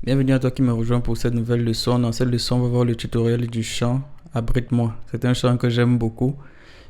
Bienvenue à toi qui me rejoins pour cette nouvelle leçon. Dans cette leçon, on va voir le tutoriel du chant Abrite-moi. C'est un chant que j'aime beaucoup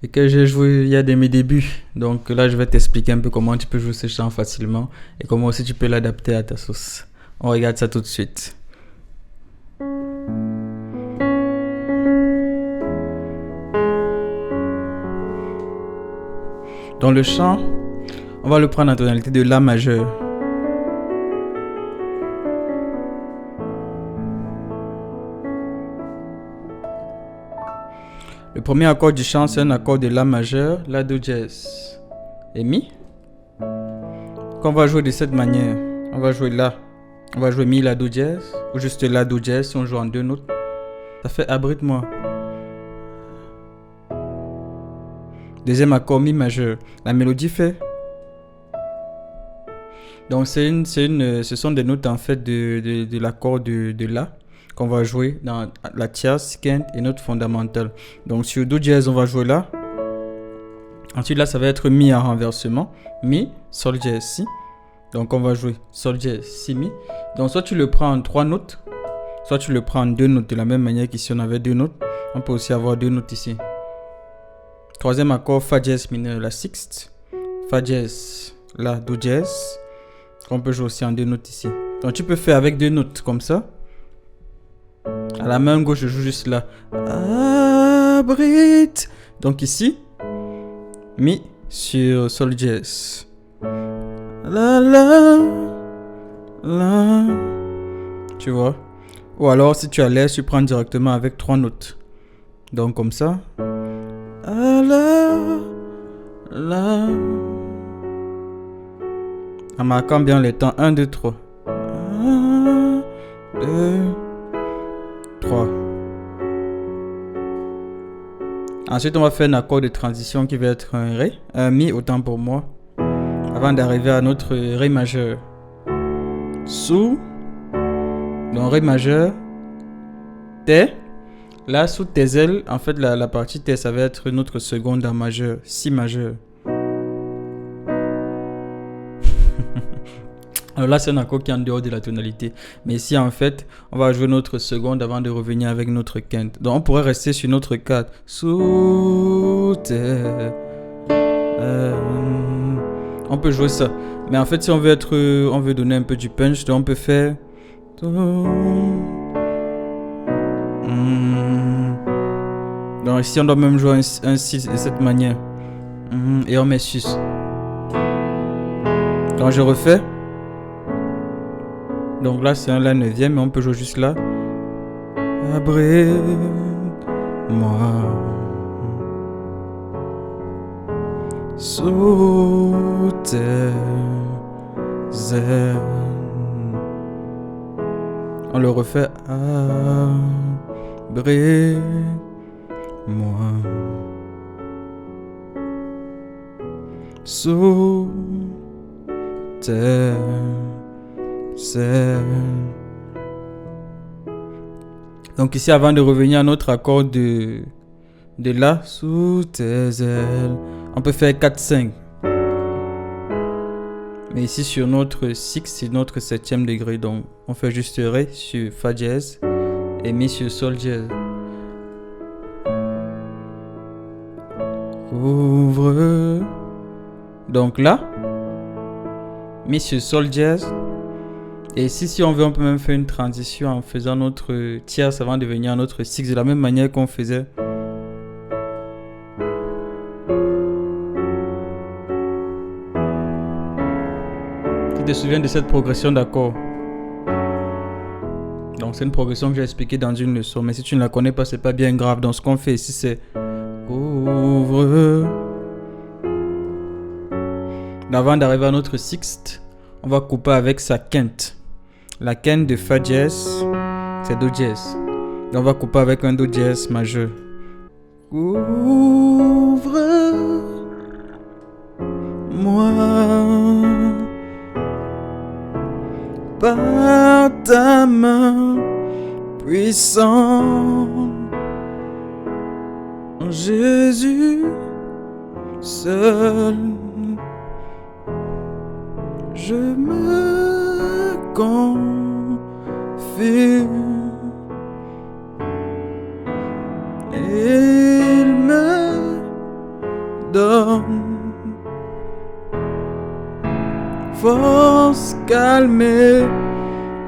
et que j'ai joué il y a mes débuts. Donc là, je vais t'expliquer un peu comment tu peux jouer ce chant facilement et comment aussi tu peux l'adapter à ta sauce. On regarde ça tout de suite. Dans le chant, on va le prendre en tonalité de La majeur. Le premier accord du chant, c'est un accord de La majeur, La, Do dièse et Mi. Qu'on va jouer de cette manière, on va jouer La, on va jouer Mi, La, Do dièse, ou juste La, Do dièse si on joue en deux notes. Ça fait Abrite-moi. Deuxième accord, Mi majeur. La mélodie fait. Donc ce sont des notes en fait de l'accord de La qu'on va jouer dans la tierce, quinte et note fondamentale. Donc sur Do dièse, on va jouer là. Ensuite là, ça va être Mi en renversement. Mi, Sol dièse, Si. Donc on va jouer Sol dièse, Si, Mi. Donc soit tu le prends en trois notes, soit tu le prends en deux notes de la même manière qu'ici on avait deux notes. On peut aussi avoir deux notes ici. Troisième accord, Fa dièse mineur, La sixte. Fa dièse, La, Do dièse. On peut jouer aussi en deux notes ici. Donc tu peux faire avec deux notes comme ça. À la main gauche, je joue juste là. Abrite. Donc ici, Mi sur Sol dièse. La la la. Tu vois? Ou alors si tu as l'aise, tu prends directement avec trois notes. Donc comme ça. La la. En marquant bien les temps 1, 2, 3. 1, 2, 3. Ensuite, on va faire un accord de transition qui va être un Ré, un Mi, autant pour moi, avant d'arriver à notre Ré majeur. Sous, donc Ré majeur, Té. Là, sous tes ailes, en fait, la partie Té, ça va être notre seconde en majeur, Si majeur. Alors là, c'est un accord qui est en dehors de la tonalité. Mais ici, en fait, on va jouer notre seconde avant de revenir avec notre quinte. Donc, on pourrait rester sur notre 4. Sous terre. On peut jouer ça. Mais en fait, si on veut donner un peu du punch, donc on peut faire. Donc ici, on doit même jouer un 6 de cette manière. Et on met 6. Donc, je refais. Donc là, c'est un La neuvième, mais on peut jouer juste là. Abrite-moi. Sous tes ailes. On le refait. Abrite-moi. Sous tes donc ici, avant de revenir à notre accord de La, sous tes ailes, on peut faire 4, 5. Mais ici sur notre 6, c'est notre 7e degré. Donc on fait juste Ré sur Fa dièse et Mi sur Sol dièse. Ouvre. Donc là, Mi sur Sol dièse. Et ici, si on veut, on peut même faire une transition en faisant notre tierce avant de venir à notre 6 de la même manière qu'on faisait. Tu te souviens de cette progression d'accords? Donc c'est une progression que j'ai expliquée dans une leçon. Mais si tu ne la connais pas, c'est pas bien grave. Donc ce qu'on fait ici, c'est ouvre. Avant d'arriver à notre sixte, on va couper avec sa quinte. La quinte de Fa dièse, c'est Do dièse. Et on va couper avec un Do dièse majeur. Ouvre-moi par ta main puissante, Jésus seul. Je me confie vie. Il me donne force, calme et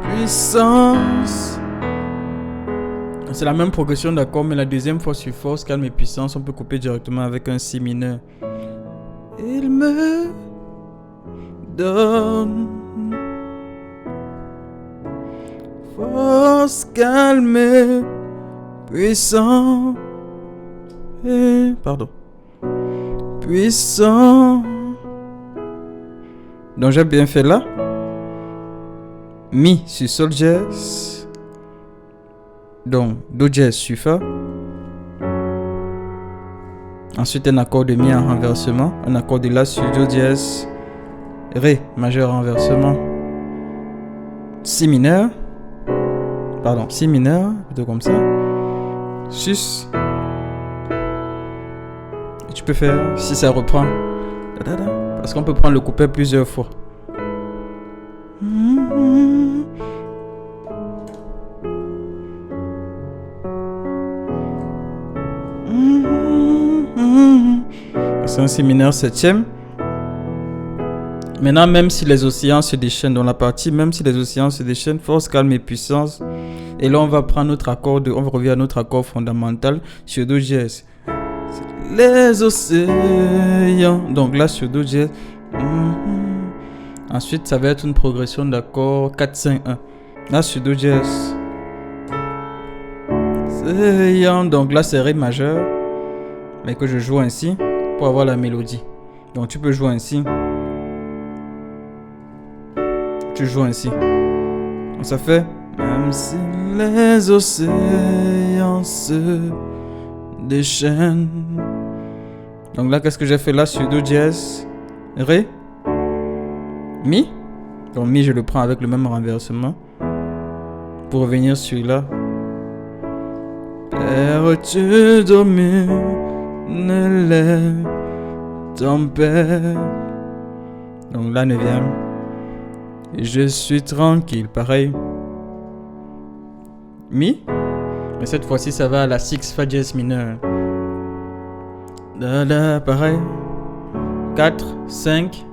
puissance. C'est la même progression d'accord, mais la deuxième fois sur force, calme et puissance, on peut couper directement avec un si mineur. Il me donne force, calme et puissant. Pardon. Puissant. Donc j'ai bien fait là. Mi sur sol dièse. Donc do dièse sur fa. Ensuite un accord de mi en renversement. Un accord de la sur do dièse. Ré majeur en renversement. Si mineur. Pardon, si mineur, plutôt comme ça. Sus. Et tu peux faire si ça reprend. Parce qu'on peut prendre le couplet plusieurs fois. C'est un si mineur septième. Maintenant, même si les océans se déchaînent dans la partie, même si les océans se déchaînent, force, calme et puissance. Et là, on va prendre notre accord, on va revenir à notre accord fondamental sur do dièse. Les océans. Donc là, sur do dièse. Ensuite, ça va être une progression d'accords 4, 5, 1. Là, sur do dièse. Donc là, c'est ré majeur. Mais que je joue ainsi pour avoir la mélodie. Donc tu peux jouer ainsi. Tu joues ainsi. Donc ça fait même si les océans se déchaînent. Donc là, qu'est-ce que j'ai fait là sur do dièse? Ré. Mi. Donc mi, je le prends avec le même renversement. Pour revenir sur là. Père, tu domines les tempêtes. Donc la neuvième. Et je suis tranquille, pareil. Mi. Mais cette fois-ci, ça va à la 6 fa dièse mineur. Da, pareil. 4, 5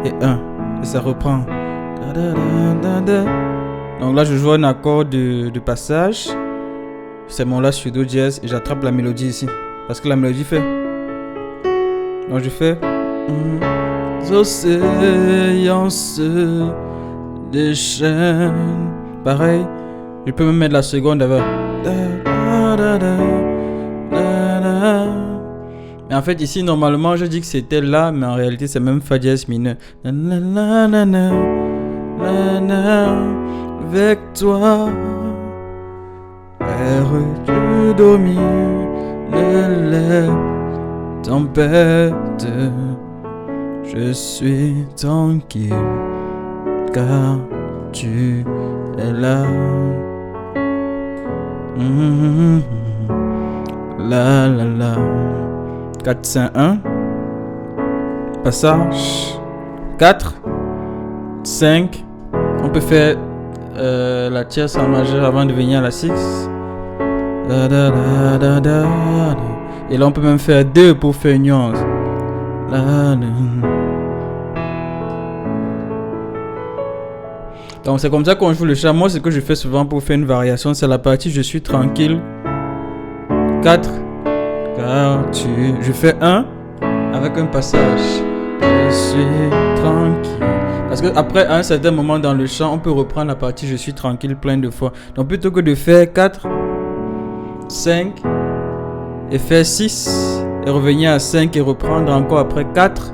et 1. Et ça reprend. Donc là, je joue un accord de passage. C'est mon la sur do dièse et j'attrape la mélodie ici. Parce que la mélodie fait. Donc je fais. Océans se déchaînent. Pareil. Je peux même mettre la seconde avant. Mais en fait ici normalement je dis que c'était là, mais en réalité c'est même fa dièse mineur. Avec toi, Père, tu domines les tempêtes. Je suis tranquille car tu es là. La la la. 4, 5, 1. Passage. 4, 5. On peut faire la tierce en majeur avant de venir à la 6. Et là on peut même faire 2 pour faire une nuance. Donc c'est comme ça qu'on joue le chant. Moi ce que je fais souvent pour faire une variation, c'est la partie je suis tranquille. 4. Car je fais 1 avec un passage. Je suis tranquille. Parce que après à un certain moment dans le chant, on peut reprendre la partie je suis tranquille plein de fois. Donc plutôt que de faire 4, 5 et faire 6 et revenir à 5 et reprendre encore après 4,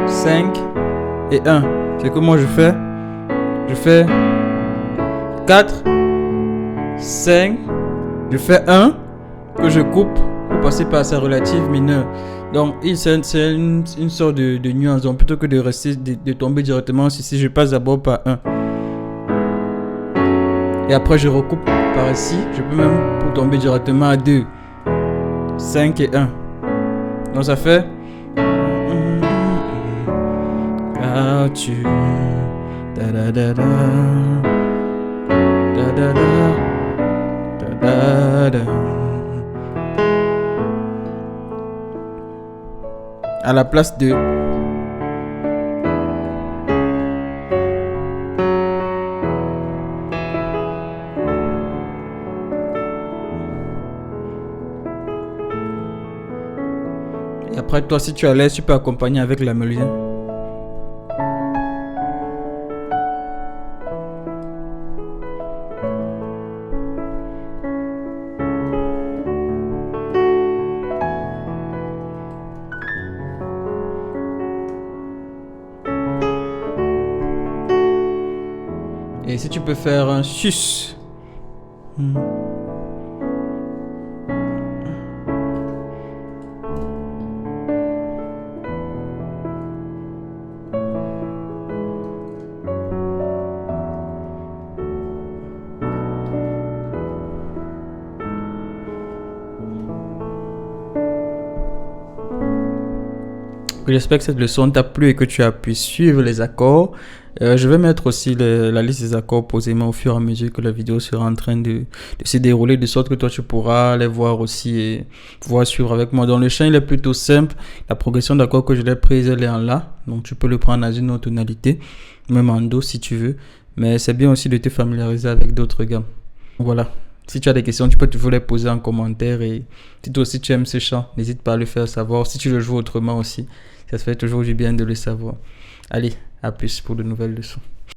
5 et 1. C'est que moi je fais 4, 5, je fais 1 que je coupe pour passer par sa relative mineure. Donc c'est une sorte de nuance. Donc plutôt que de rester de tomber directement ici, je passe d'abord par 1. Et après je recoupe par ici. Je peux même pour tomber directement à 2, 5 et 1. Donc ça fait ah tu da da da da Da, da, da. Da, da, da. À la place de... Et après toi, si tu es à l'aise, tu peux accompagner avec la mélodie. Et si tu peux faire un sus. J'espère que cette leçon t'a plu et que tu as pu suivre les accords. Je vais mettre aussi la liste des accords posément au fur et à mesure que la vidéo sera en train de se dérouler, de sorte que toi tu pourras les voir aussi et pouvoir suivre avec moi. Donc le chant il est plutôt simple. La progression d'accords que je l'ai prise elle est en La. Donc tu peux le prendre dans une autre tonalité, même en Do si tu veux. Mais c'est bien aussi de te familiariser avec d'autres gammes. Voilà. Si tu as des questions, tu peux toujours les poser en commentaire. Et si toi aussi tu aimes ce chant, n'hésite pas à le faire savoir. Si tu le joues autrement aussi, ça se fait toujours du bien de le savoir. Allez, à plus pour de nouvelles leçons.